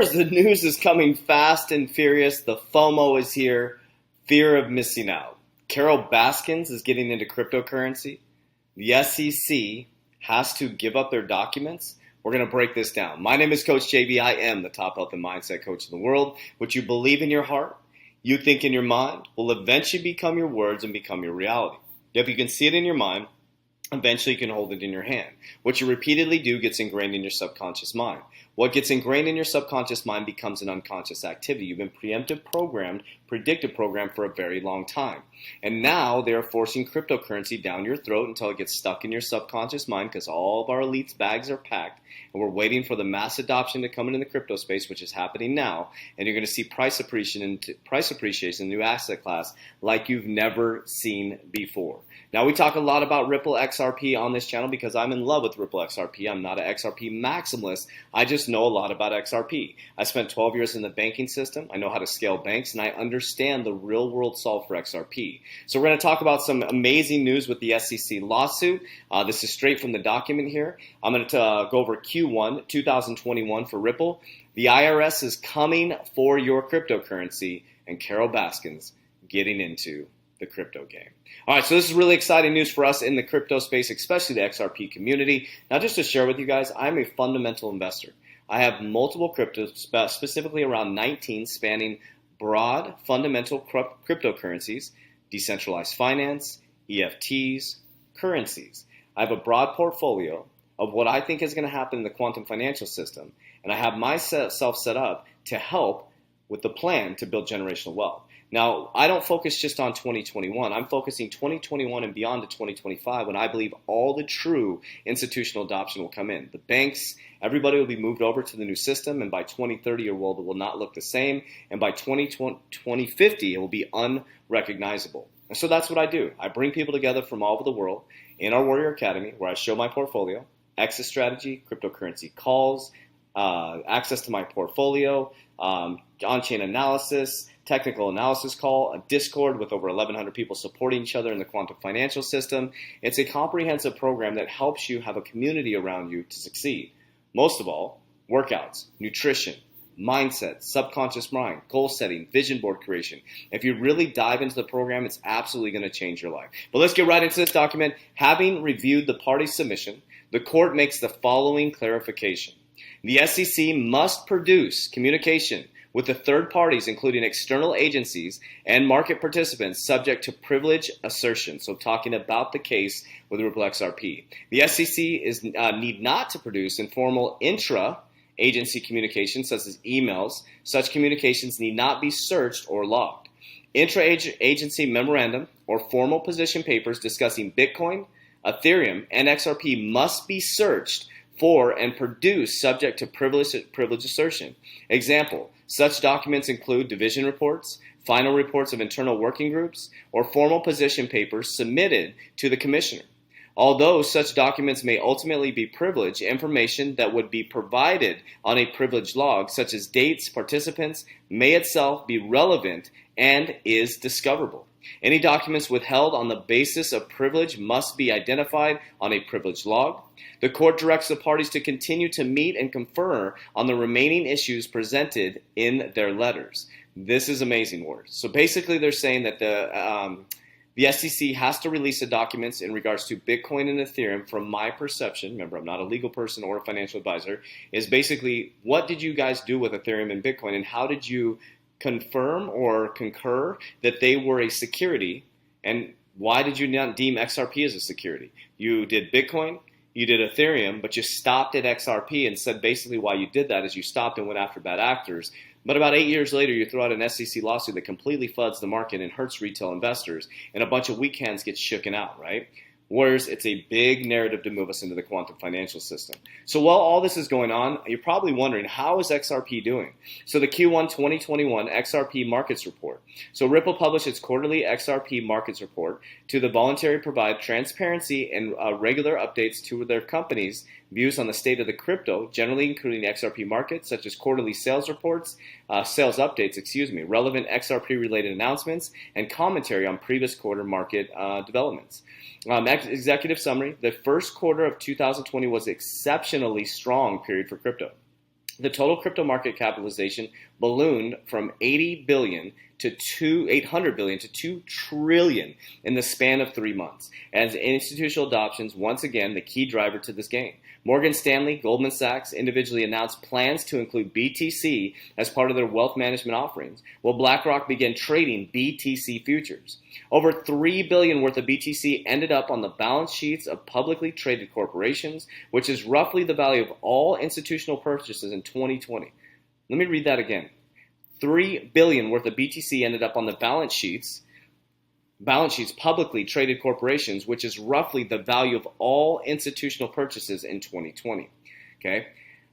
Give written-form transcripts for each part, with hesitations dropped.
Bears, the news is coming fast and furious. The FOMO is here. Fear of missing out. Carol Baskins is getting into cryptocurrency. The SEC has to give up their documents. We're going to break this down. My name is Coach JV. I am the top health and mindset coach in the world. What you believe in your heart, you think in your mind, will eventually become your words and become your reality. If you can see it in your mind, eventually you can hold it in your hand. What you repeatedly do gets ingrained in your subconscious mind. What gets ingrained in your subconscious mind becomes an unconscious activity. You've been predictive programmed for a very long time. And now they're forcing cryptocurrency down your throat until it gets stuck in your subconscious mind because all of our elites' bags are packed. And we're waiting for the mass adoption to come into the crypto space, which is happening now. And you're going to see price appreciation in the new asset class like you've never seen before. Now, we talk a lot about Ripple XRP on this channel because I'm in love with Ripple XRP. I'm not an XRP maximalist. I just know a lot about XRP. I spent 12 years in the banking system. I know how to scale banks, and I understand the real-world solve for XRP. So we're going to talk about some amazing news with the SEC lawsuit. This is straight from the document here. I'm going to go over Q1 2021 for Ripple. The IRS is coming for your cryptocurrency, and Carol Baskins getting into the crypto game. All right, so this is really exciting news for us in the crypto space, especially the XRP community. Now, just to share with you guys, I'm a fundamental investor. I have multiple cryptos, specifically around 19, spanning broad fundamental cryptocurrencies, decentralized finance, EFTs, currencies. I have a broad portfolio of what I think is going to happen in the quantum financial system, and I have myself set up to help with the plan to build generational wealth. Now, I don't focus just on 2021. I'm focusing 2021 and beyond to 2025 when I believe all the true institutional adoption will come in. The banks, everybody will be moved over to the new system, and by 2030, your world will not look the same. And by 2050, it will be unrecognizable. And so that's what I do. I bring people together from all over the world in our Warrior Academy where I show my portfolio, exit strategy, cryptocurrency calls, access to my portfolio, on-chain analysis, technical analysis call, a Discord with over 1,100 people supporting each other in the quantum financial system. It's a comprehensive program that helps you have a community around you to succeed. Most of all, workouts, nutrition, mindset, subconscious mind, goal setting, vision board creation. If you really dive into the program, it's absolutely going to change your life. But let's get right into this document. Having reviewed the party's submission, the court makes the following clarification. The SEC must produce communication with the third parties, including external agencies and market participants, subject to privilege assertion. So talking about the case with Ripple XRP. The SEC need not to produce informal intra-agency communications such as emails. Such communications need not be searched or logged. Intra-agency memorandum or formal position papers discussing Bitcoin, Ethereum, and XRP must be searched for and produced subject to privilege assertion. Example, such documents include division reports, final reports of internal working groups, or formal position papers submitted to the commissioner. Although such documents may ultimately be privileged, information that would be provided on a privileged log, such as dates, participants, may itself be relevant and is discoverable. Any documents withheld on the basis of privilege must be identified on a privileged log. The court directs the parties to continue to meet and confer on the remaining issues presented in their letters. This is amazing words. So basically they're saying that the SEC has to release the documents in regards to Bitcoin and Ethereum. From my perception, remember I'm not a legal person or a financial advisor, is basically what did you guys do with Ethereum and Bitcoin, and how did you confirm or concur that they were a security, and why did you not deem XRP as a security? You did Bitcoin, you did Ethereum, but you stopped at XRP and said basically why you did that is you stopped and went after bad actors. But about 8 years later, you throw out an SEC lawsuit that completely floods the market and hurts retail investors, and a bunch of weak hands get shooken out, right? Whereas it's a big narrative to move us into the quantum financial system. So while all this is going on, you're probably wondering, how is XRP doing? So the Q1 2021 XRP Markets Report. So Ripple published its quarterly XRP Markets Report to the voluntary provide transparency and regular updates to their companies' views on the state of the crypto, generally including the XRP market, such as quarterly sales reports, sales updates, relevant XRP-related announcements, and commentary on previous quarter market developments. Executive summary, the first quarter of 2020 was an exceptionally strong period for crypto. The total crypto market capitalization ballooned from 80 billion to 800 billion to 2 trillion in the span of 3 months, as institutional adoptions once again the key driver to this gain. Morgan Stanley, Goldman Sachs individually announced plans to include BTC as part of their wealth management offerings, while BlackRock began trading BTC futures. Over $3 billion worth of BTC ended up on the balance sheets of publicly traded corporations, which is roughly the value of all institutional purchases in 2020. Let me read that again. $3 billion worth of BTC ended up on the balance sheets publicly traded corporations, which is roughly the value of all institutional purchases in 2020. Okay.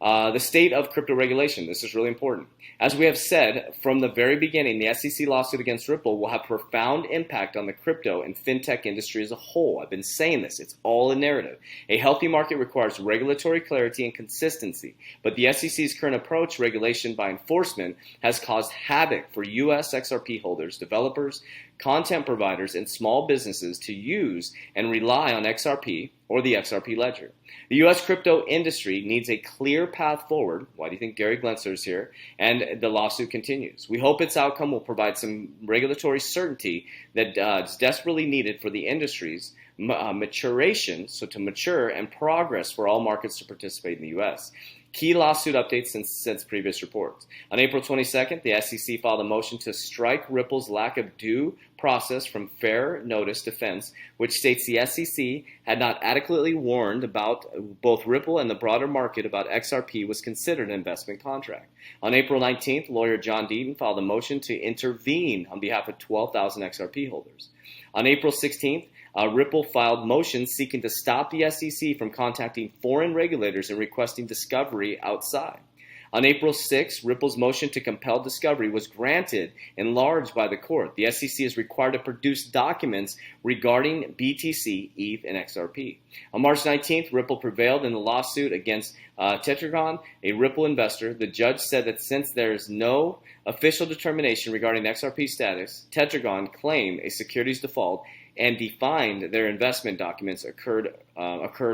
The state of crypto regulation. This is really important. As we have said from the very beginning, the SEC lawsuit against Ripple will have profound impact on the crypto and fintech industry as a whole. I've been saying this. It's all a narrative. A healthy market requires regulatory clarity and consistency, but the SEC's current approach, regulation by enforcement, has caused havoc for U.S. XRP holders, developers, content providers, and small businesses to use and rely on XRP or the XRP ledger. The U.S. crypto industry needs a clear path forward. Why do you think Gary Gensler is here? And the lawsuit continues. We hope its outcome will provide some regulatory certainty that is desperately needed for the industry's maturation, so to mature and progress for all markets to participate in the U.S. Key lawsuit updates since previous reports. On April 22nd, the SEC filed a motion to strike Ripple's lack of due process from fair notice defense, which states the SEC had not adequately warned about both Ripple and the broader market about XRP was considered an investment contract. On April 19th, lawyer John Deaton filed a motion to intervene on behalf of 12,000 XRP holders. On April 16th, Ripple filed motions seeking to stop the SEC from contacting foreign regulators and requesting discovery outside. On April 6, Ripple's motion to compel discovery was granted in large by the court. The SEC is required to produce documents regarding BTC, ETH, and XRP. On March 19th, Ripple prevailed in the lawsuit against Tetragon, a Ripple investor. The judge said that since there is no official determination regarding XRP status, Tetragon claimed a securities default and defined their investment documents occurred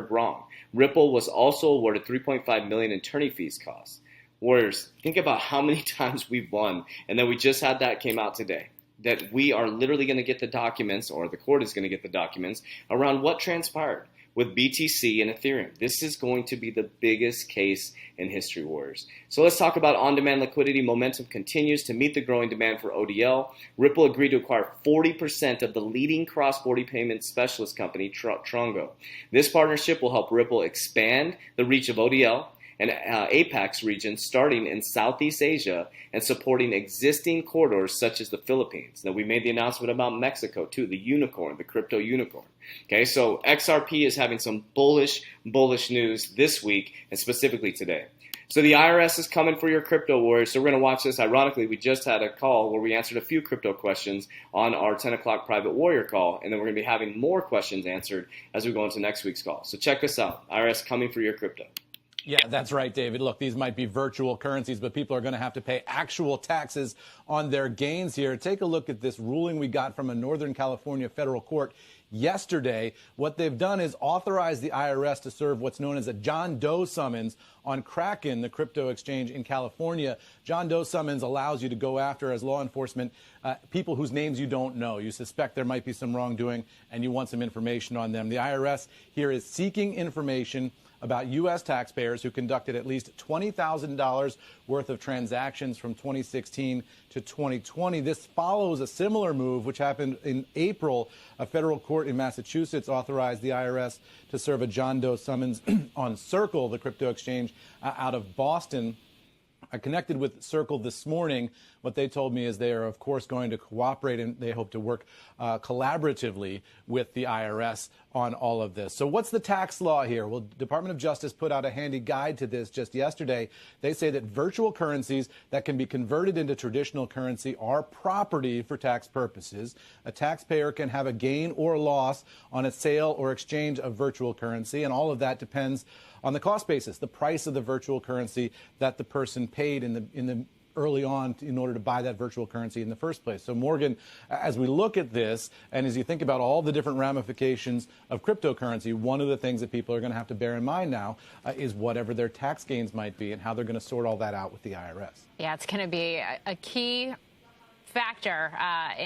wrong. Ripple was also awarded $3.5 million in attorney fees costs. Warriors, think about how many times we've won, and then we just had that came out today, that we are literally going to get the documents, or the court is going to get the documents, around what transpired with BTC and Ethereum. This is going to be the biggest case in history, Warriors. So let's talk about on-demand liquidity. Momentum continues to meet the growing demand for ODL. Ripple agreed to acquire 40% of the leading cross-border payment specialist company, Trongo. This partnership will help Ripple expand the reach of ODL and APAC's region, starting in Southeast Asia and supporting existing corridors such as the Philippines. Now, we made the announcement about Mexico too, the unicorn, the crypto unicorn. Okay, so XRP is having some bullish news this week and specifically today. So the IRS is coming for your crypto warriors. So we're going to watch this. Ironically, we just had a call where we answered a few crypto questions on our 10 o'clock private warrior call, and then we're going to be having more questions answered as we go into next week's call. So check this out. IRS coming for your crypto. Yeah, that's right, David. Look, these might be virtual currencies, but people are going to have to pay actual taxes on their gains here. Take a look at this ruling we got from a Northern California federal court yesterday. What they've done is authorize the IRS to serve what's known as a John Doe summons on Kraken, the crypto exchange in California. John Doe summons allows you to go after, as law enforcement, people whose names you don't know. You suspect there might be some wrongdoing and you want some information on them. The IRS here is seeking information about U.S. taxpayers who conducted at least $20,000 worth of transactions from 2016 to 2020. This follows a similar move which happened in April. A federal court in Massachusetts authorized the IRS to serve a John Doe summons on Circle, the crypto exchange out of Boston. I connected with Circle this morning. What they told me is they are, of course, going to cooperate, and they hope to work collaboratively with the IRS on all of this. So what's the tax law here? Well, Department of Justice put out a handy guide to this just yesterday. They say that virtual currencies that can be converted into traditional currency are property for tax purposes. A taxpayer can have a gain or loss on a sale or exchange of virtual currency, and all of that depends on the cost basis, the price of the virtual currency that the person paid in the early on in order to buy that virtual currency in the first place. So Morgan, as we look at this and as you think about all the different ramifications of cryptocurrency, one of the things that people are going to have to bear in mind now is whatever their tax gains might be and how they're going to sort all that out with the IRS. Yeah, it's going to be a key factor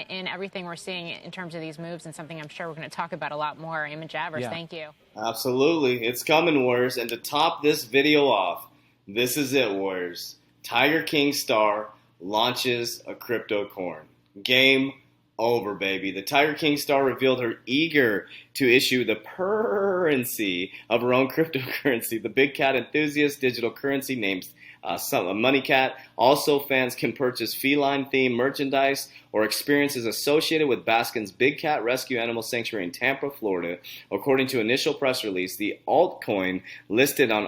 in everything we're seeing in terms of these moves, and something I'm sure we're going to talk about a lot more. Eamon Javers, thank you. Absolutely. It's coming, Warriors. And to top this video off, this is it, Warriors. Tiger King Star launches a crypto coin. Game over, baby. The Tiger King Star revealed her eager to issue the currency of her own cryptocurrency. The big cat enthusiast digital currency named Money Cat. Also, fans can purchase feline-themed merchandise or experiences associated with Baskin's Big Cat Rescue Animal Sanctuary in Tampa, Florida. According to initial press release, the altcoin listed on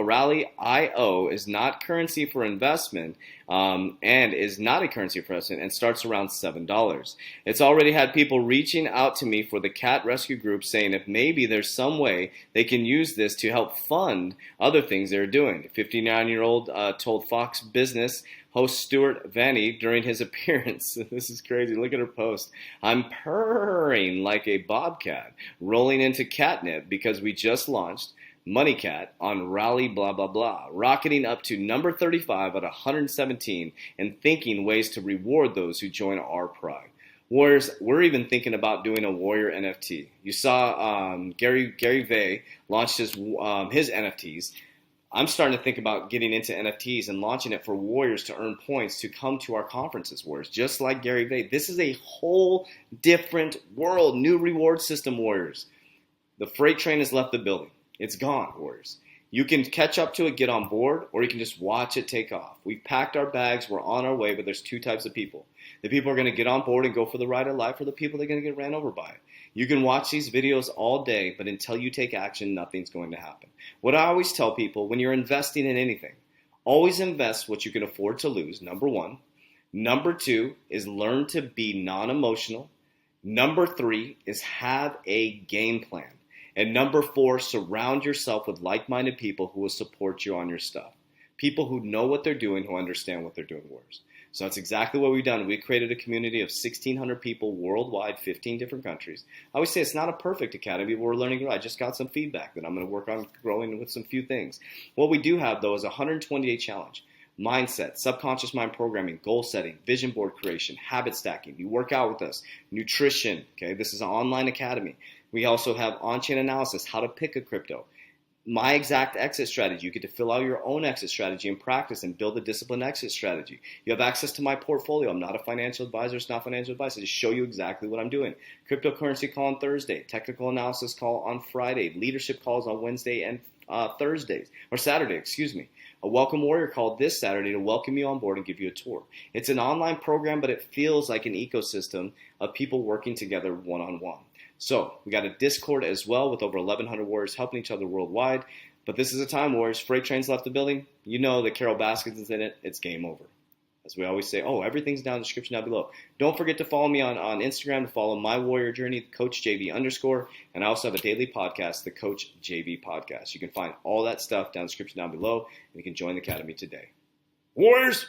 Rally.io is not currency for investment and is not a currency for investment and starts around $7. It's already had people reaching out to me for the cat rescue group saying if maybe there's some way they can use this to help fund other things they're doing. The 59-year-old told Fox Business host Stuart Vanny during his appearance. This is crazy. Look at her post. I'm purring like a bobcat, rolling into catnip because we just launched Money Cat on Rally blah blah blah, rocketing up to number 35 at 117 and thinking ways to reward those who join our pride. Warriors, we're even thinking about doing a Warrior NFT. You saw Gary Vee launched his NFTs. I'm starting to think about getting into NFTs and launching it for Warriors to earn points to come to our conferences, Warriors, just like Gary Vee. This is a whole different world, new reward system, Warriors. The freight train has left the building. It's gone, Warriors. You can catch up to it, get on board, or you can just watch it take off. We've packed our bags. We're on our way, but there's two types of people. The people are going to get on board and go for the ride of life, or the people that are going to get ran over by it. You can watch these videos all day, but until you take action, nothing's going to happen. What I always tell people when you're investing in anything, always invest what you can afford to lose, number one. Number two is learn to be non-emotional. Number three is have a game plan. And number four, surround yourself with like-minded people who will support you on your stuff. People who know what they're doing, who understand what they're doing, Warriors. So that's exactly what we've done. We created a community of 1,600 people worldwide, 15 different countries. I always say it's not a perfect academy, but we're learning to grow. I just got some feedback that I'm going to work on growing with some few things. What we do have, though, is a 120-day challenge. Mindset, subconscious mind programming, goal setting, vision board creation, habit stacking. You work out with us. Nutrition, okay? This is an online academy. We also have on-chain analysis, how to pick a crypto. My exact exit strategy. You get to fill out your own exit strategy and practice and build a disciplined exit strategy. You have access to my portfolio. I'm not a financial advisor. It's not financial advice. I just show you exactly what I'm doing. Cryptocurrency call on Thursday. Technical analysis call on Friday. Leadership calls on Wednesday and Thursdays. Or Saturday, excuse me. A Welcome Warrior call this Saturday to welcome you on board and give you a tour. It's an online program, but it feels like an ecosystem of people working together one-on-one. So we got a Discord as well with over 1,100 Warriors helping each other worldwide. But this is a time, Warriors. Freight train's left the building. You know that Carol Baskins is in it. It's game over. As we always say, everything's down in the description down below. Don't forget to follow me on Instagram to follow my Warrior Journey, CoachJB_. And I also have a daily podcast, the Coach JB Podcast. You can find all that stuff down in the description down below, and you can join the Academy today. Warriors!